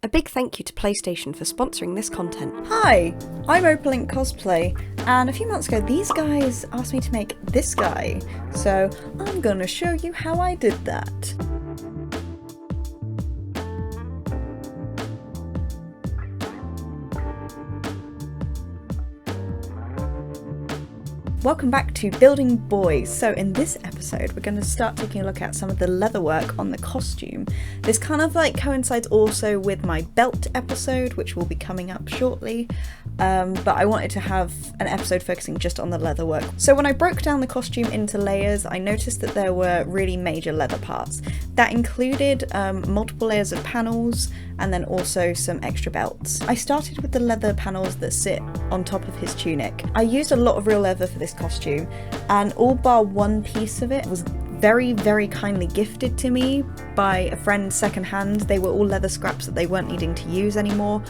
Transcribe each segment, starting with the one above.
A big thank you to PlayStation for sponsoring this content. Hi, I'm Opalink Cosplay, and a few months ago these guys asked me to make this guy, so I'm gonna show you how I did that. Welcome back to Building Boys. So in this episode we're going to start taking a look at some of the leatherwork on the costume. This kind of coincides also with my belt episode, which will be coming up shortly, but I wanted to have an episode focusing just on the leatherwork. So when I broke down the costume into layers, I noticed that there were really major leather parts. That included multiple layers of panels and then also some extra belts. I started with the leather panels that sit on top of his tunic. I used a lot of real leather for this costume, and all bar one piece of it was very kindly gifted to me by a friend secondhand. They were all leather scraps that they weren't needing to use anymore.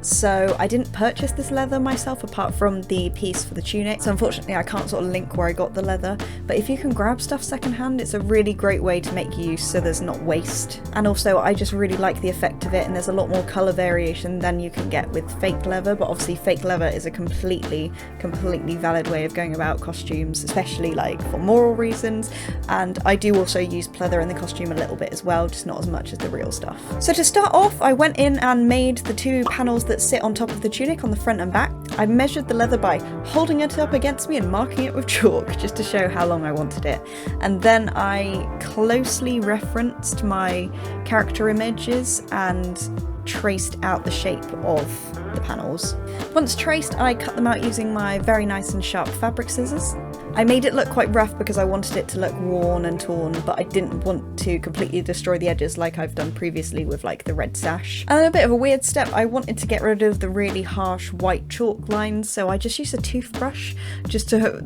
So I didn't purchase this leather myself apart from the piece for the tunic, so unfortunately I can't sort of link where I got the leather, but if you can grab stuff secondhand, it's a really great way to make use so there's not waste. And also I just really like the effect of it, and there's a lot more colour variation than you can get with fake leather, but obviously fake leather is a completely valid way of going about costumes, especially for moral reasons, and I do also use pleather in the costume a little bit as well, just not as much as the real stuff. So to start off, I went in and made the two panels that sit on top of the tunic on the front and back. I measured the leather by holding it up against me and marking it with chalk just to show how long I wanted it. And then I closely referenced my character images and traced out the shape of the panels. Once traced, I cut them out using my very nice and sharp fabric scissors. I made it look quite rough because I wanted it to look worn and torn, but I didn't want to completely destroy the edges like I've done previously with the red sash. And a bit of a weird step, I wanted to get rid of the really harsh white chalk lines, so I just used a toothbrush just to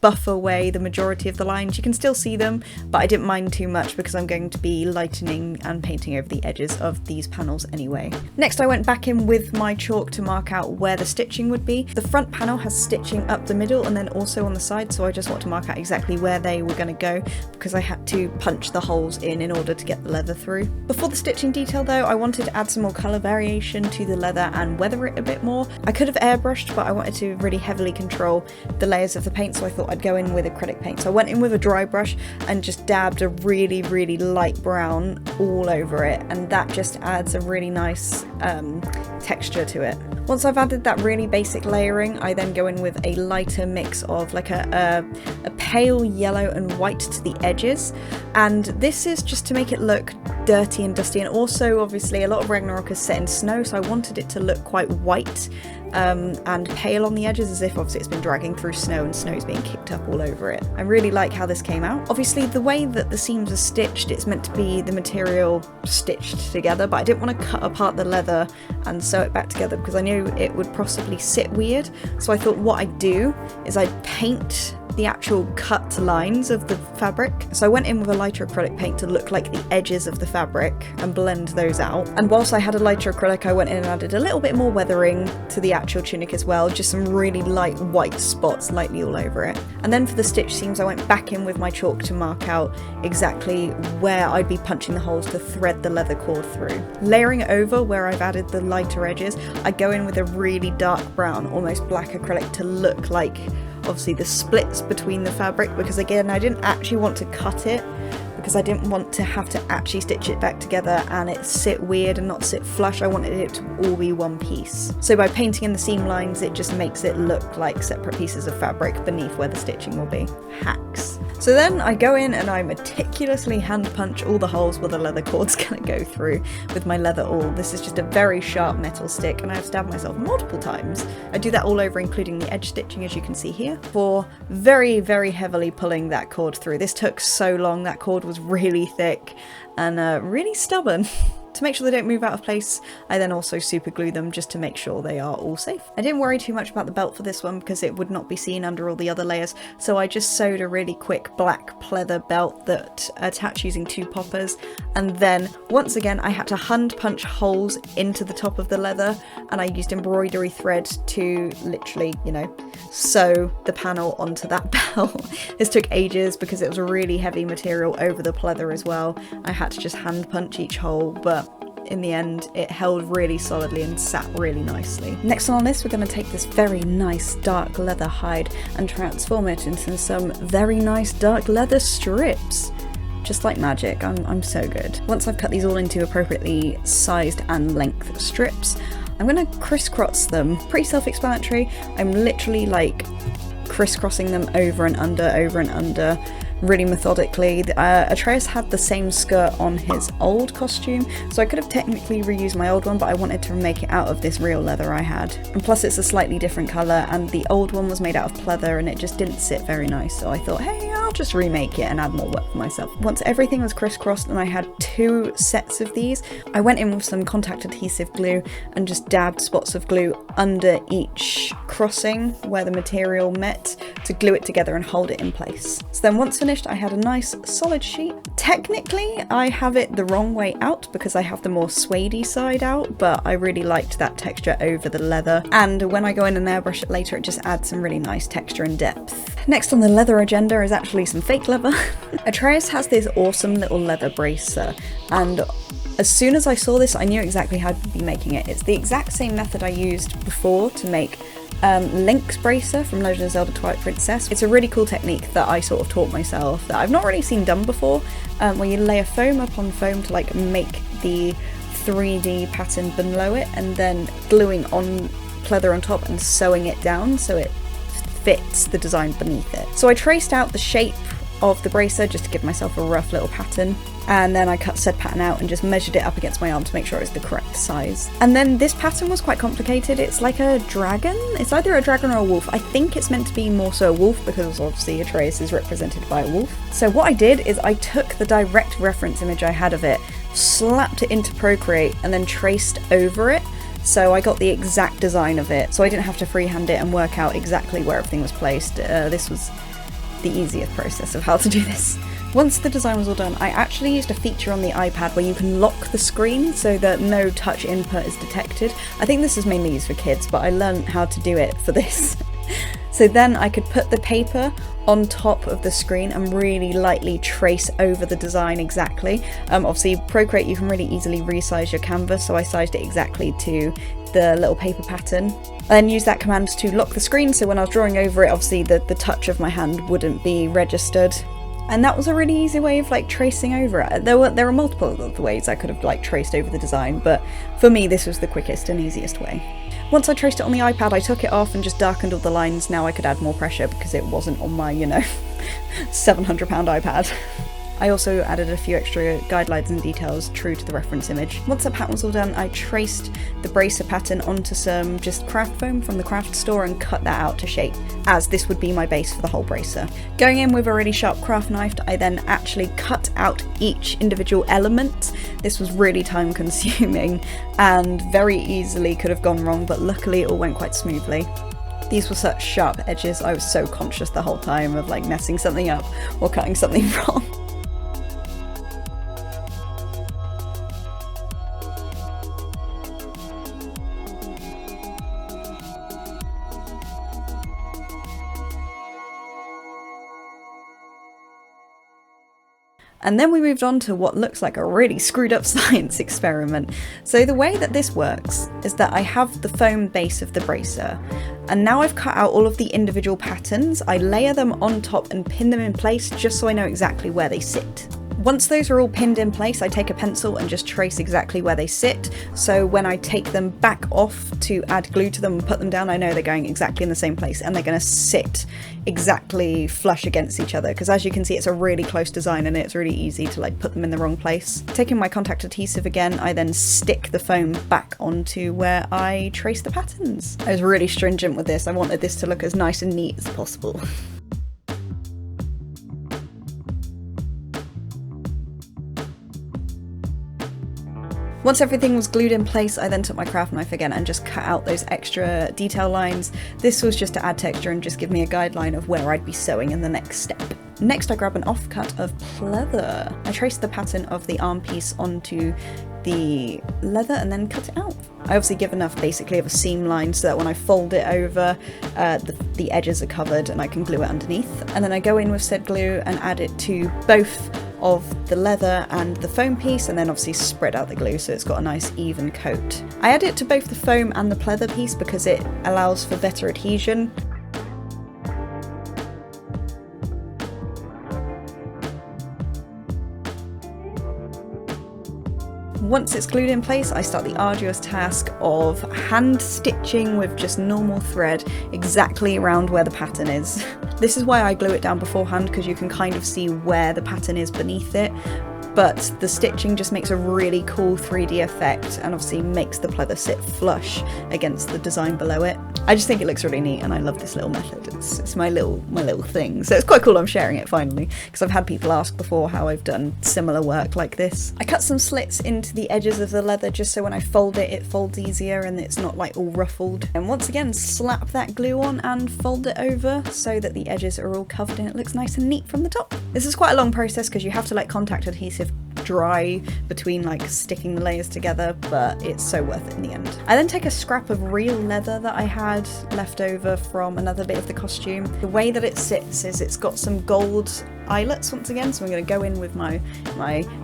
buff away the majority of the lines. You can still see them, but I didn't mind too much because I'm going to be lightening and painting over the edges of these panels anyway. Next I went back in with my chalk to mark out where the stitching would be. The front panel has stitching up the middle and then also on the side, so I just want to mark out exactly where they were going to go because I had to punch the holes in order to get the leather through. Before the stitching detail though, I wanted to add some more colour variation to the leather and weather it a bit more. I could have airbrushed, but I wanted to really heavily control the layers of the paint, so I thought I'd go in with acrylic paint. So I went in with a dry brush and just dabbed a really light brown all over it, and that just adds a really nice texture to it. Once I've added that really basic layering, I then go in with a lighter mix of a pale yellow and white to the edges, and this is just to make it look dirty and dusty, and also obviously a lot of Ragnarok is set in snow, so I wanted it to look quite white and pale on the edges, as if obviously it's been dragging through snow and snow's being kicked up all over it. I really like how this came out. Obviously the way that the seams are stitched, it's meant to be the material stitched together, but I didn't want to cut apart the leather and sew it back together because I knew it would possibly sit weird. So I thought what I'd do is I'd paint the actual cut lines of the fabric. So I went in with a lighter acrylic paint to look like the edges of the fabric and blend those out. And whilst I had a lighter acrylic, I went in and added a little bit more weathering to the actual tunic as well, just some really light white spots lightly all over it. And then for the stitch seams, I went back in with my chalk to mark out exactly where I'd be punching the holes to thread the leather cord through. Layering it over where I've added the lighter edges, I go in with a really dark brown, almost black acrylic to look like obviously the splits between the fabric, because again I didn't actually want to cut it because I didn't want to have to actually stitch it back together and it sit weird and not sit flush. I wanted it to all be one piece. So by painting in the seam lines, it just makes it look like separate pieces of fabric beneath where the stitching will be. Hacks. So then I go in and I meticulously hand punch all the holes where the leather cord's gonna go through with my leather awl. This is just a very sharp metal stick and I've stabbed myself multiple times. I do that all over, including the edge stitching, as you can see here, for very heavily pulling that cord through. This took so long. That cord was really thick and really stubborn. To make sure they don't move out of place, I then also super glue them just to make sure they are all safe. I didn't worry too much about the belt for this one because it would not be seen under all the other layers, so I just sewed a really quick black pleather belt that attached using two poppers, and then once again I had to hand punch holes into the top of the leather, and I used embroidery thread to literally, sew the panel onto that belt. This took ages because it was a really heavy material over the pleather as well. I had to just hand punch each hole, but in the end it held really solidly and sat really nicely. Next on our list, we're going to take this very nice dark leather hide and transform it into some very nice dark leather strips. Just like magic, I'm so good. Once I've cut these all into appropriately sized and length strips, I'm gonna crisscross them. Pretty self-explanatory. I'm literally like crisscrossing them over and under, really methodically. Atreus had the same skirt on his old costume, so I could have technically reused my old one, but I wanted to make it out of this real leather I had. And plus it's a slightly different colour, and the old one was made out of pleather and it just didn't sit very nice, so I thought, hey, I'll just remake it and add more work for myself. Once everything was crisscrossed and I had 2 sets of these, I went in with some contact adhesive glue and just dabbed spots of glue under each crossing where the material met to glue it together and hold it in place. So then once finished, I had a nice solid sheet. Technically, I have it the wrong way out because I have the more suede-y side out, but I really liked that texture over the leather. And when I go in and airbrush it later, it just adds some really nice texture and depth. Next on the leather agenda is actually some fake leather. Atreus has this awesome little leather bracer, and as soon as I saw this, I knew exactly how to be making it. It's the exact same method I used before to make Link's bracer from Legend of Zelda Twilight Princess. It's a really cool technique that I sort of taught myself that I've not really seen done before, where you layer foam upon foam to like make the 3D pattern below it, and then gluing on pleather on top and sewing it down so it fits the design beneath it. So I traced out the shape of the bracer just to give myself a rough little pattern, and then I cut said pattern out and just measured it up against my arm to make sure it was the correct size. And then this pattern was quite complicated. It's like a dragon. It's either a dragon or a wolf. I think it's meant to be more so a wolf because obviously Atreus is represented by a wolf. So what I did is I took the direct reference image I had of it, slapped it into Procreate, and then traced over it. So I got the exact design of it, so I didn't have to freehand it and work out exactly where everything was placed. This was the easiest process of how to do this. Once the design was all done, I actually used a feature on the iPad where you can lock the screen so that no touch input is detected. I think this is mainly used for kids, but I learned how to do it for this. So then I could put the paper on top of the screen and really lightly trace over the design exactly. Obviously Procreate, you can really easily resize your canvas, so I sized it exactly to the little paper pattern. I then used that command to lock the screen, so when I was drawing over it, obviously the touch of my hand wouldn't be registered. And that was a really easy way of like tracing over it. There were multiple other ways I could have like traced over the design, but for me this was the quickest and easiest way. Once I traced it on the iPad, I took it off and just darkened all the lines. Now I could add more pressure because it wasn't on my, £700 iPad. I also added a few extra guidelines and details true to the reference image. Once that pattern was all done, I traced the bracer pattern onto some just craft foam from the craft store and cut that out to shape, as this would be my base for the whole bracer. Going in with a really sharp craft knife, I then actually cut out each individual element. This was really time consuming and very easily could have gone wrong, but luckily it all went quite smoothly. These were such sharp edges, I was so conscious the whole time of like messing something up or cutting something wrong. And then we moved on to what looks like a really screwed up science experiment. So the way that this works is that I have the foam base of the bracer, and now I've cut out all of the individual patterns. I layer them on top and pin them in place just so I know exactly where they sit. Once those are all pinned in place, I take a pencil and just trace exactly where they sit, so when I take them back off to add glue to them and put them down, I know they're going exactly in the same place and they're going to sit exactly flush against each other, because as you can see it's a really close design and it's really easy to like put them in the wrong place. Taking my contact adhesive again, I then stick the foam back onto where I trace the patterns. I was really stringent with this. I wanted this to look as nice and neat as possible. Once everything was glued in place, I then took my craft knife again and just cut out those extra detail lines. This was just to add texture and just give me a guideline of where I'd be sewing in the next step. Next I grab an offcut of pleather. I traced the pattern of the arm piece onto the leather and then cut it out. I obviously give enough basically of a seam line so that when I fold it over, the edges are covered and I can glue it underneath. And then I go in with said glue and add it to both of the leather and the foam piece, and then obviously spread out the glue so it's got a nice even coat. I add it to both the foam and the pleather piece because it allows for better adhesion. Once it's glued in place, I start the arduous task of hand stitching with just normal thread exactly around where the pattern is. This is why I glue it down beforehand, because you can kind of see where the pattern is beneath it. But the stitching just makes a really cool 3D effect and obviously makes the pleather sit flush against the design below it. I just think it looks really neat and I love this little method. It's my little thing. So it's quite cool I'm sharing it finally, because I've had people ask before how I've done similar work like this. I cut some slits into the edges of the leather just so when I fold it, it folds easier and it's not like all ruffled. And once again, slap that glue on and fold it over so that the edges are all covered and it looks nice and neat from the top. This is quite a long process because you have to let contact adhesive dry between like sticking the layers together, but it's so worth it in the end. I then take a scrap of real leather that I had left over from another bit of the costume. The way that it sits is it's got some gold eyelets once again, so I'm going to go in with my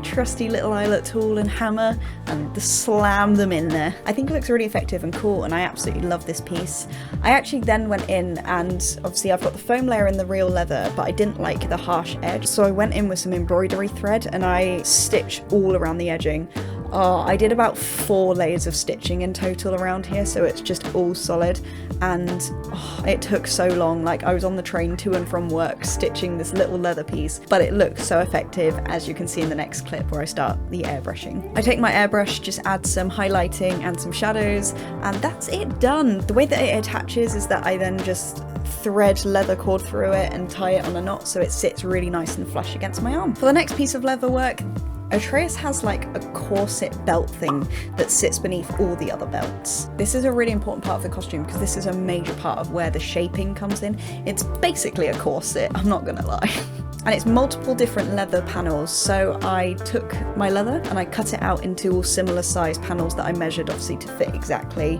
trusty little eyelet tool and hammer and slam them in there. I think it looks really effective and cool and I absolutely love this piece. I actually then went in and obviously I've got the foam layer in the real leather, but I didn't like the harsh edge, so I went in with some embroidery thread and I stitched all around the edging. I did about 4 layers of stitching in total around here, so it's just all solid, and it took so long. Like, I was on the train to and from work stitching this little leather piece, but it looks so effective, as you can see in the next clip where I start the airbrushing. I take my airbrush, just add some highlighting and some shadows, and that's it done. The way that it attaches is that I then just thread leather cord through it and tie it on a knot so it sits really nice and flush against my arm. For the next piece of leather work, Atreus has like a corset belt thing that sits beneath all the other belts. This is a really important part of the costume because this is a major part of where the shaping comes in. It's basically a corset, I'm not gonna lie. And it's multiple different leather panels, so I took my leather and I cut it out into all similar size panels that I measured obviously to fit exactly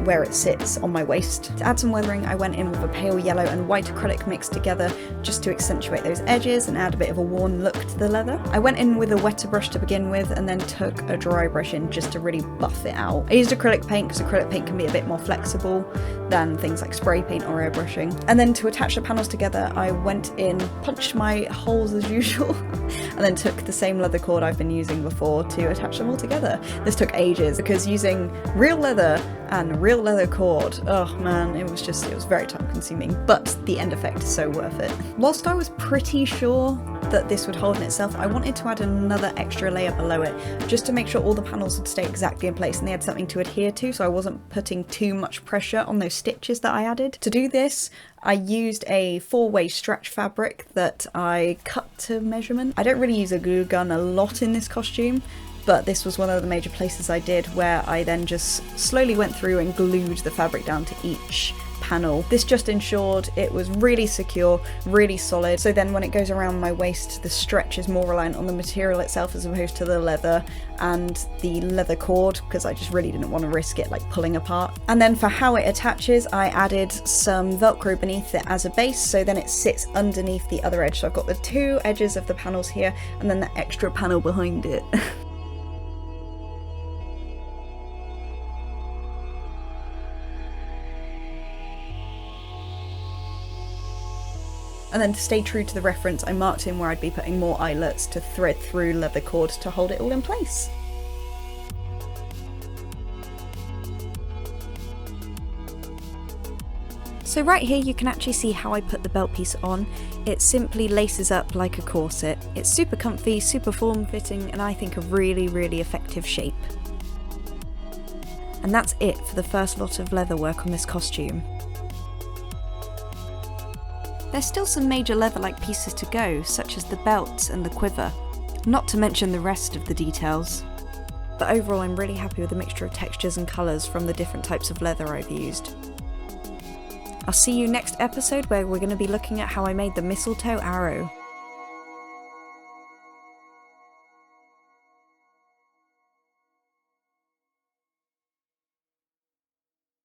where it sits on my waist. To add some weathering, I went in with a pale yellow and white acrylic mixed together just to accentuate those edges and add a bit of a worn look to the leather. I went in with a wetter brush to begin with and then took a dry brush in just to really buff it out. I used acrylic paint because acrylic paint can be a bit more flexible than things like spray paint or airbrushing. And then to attach the panels together, I went in, punched my holes as usual, and then took the same leather cord I've been using before to attach them all together. This took ages because using real leather and real leather cord, oh man, it was very time consuming, but the end effect is so worth it. Whilst I was pretty sure that this would hold in itself, I wanted to add another extra layer below it just to make sure all the panels would stay exactly in place and they had something to adhere to, so I wasn't putting too much pressure on those stitches that I added. To do this, I used a 4-way stretch fabric that I cut to measurement. I don't really use a glue gun a lot in this costume, but this was one of the major places I did, where I then just slowly went through and glued the fabric down to each panel. This just ensured it was really secure, really solid, so then when it goes around my waist, the stretch is more reliant on the material itself as opposed to the leather and the leather cord, because I just really didn't want to risk it like pulling apart. And then for how it attaches, I added some Velcro beneath it as a base, so then it sits underneath the other edge. So I've got the 2 edges of the panels here and then the extra panel behind it. And then to stay true to the reference, I marked in where I'd be putting more eyelets to thread through leather cord to hold it all in place. So right here you can actually see how I put the belt piece on. It simply laces up like a corset. It's super comfy, super form-fitting, and I think a really, really effective shape. And that's it for the first lot of leather work on this costume. There's still some major leather-like pieces to go, such as the belt and the quiver, not to mention the rest of the details. But overall I'm really happy with the mixture of textures and colours from the different types of leather I've used. I'll see you next episode where we're going to be looking at how I made the mistletoe arrow.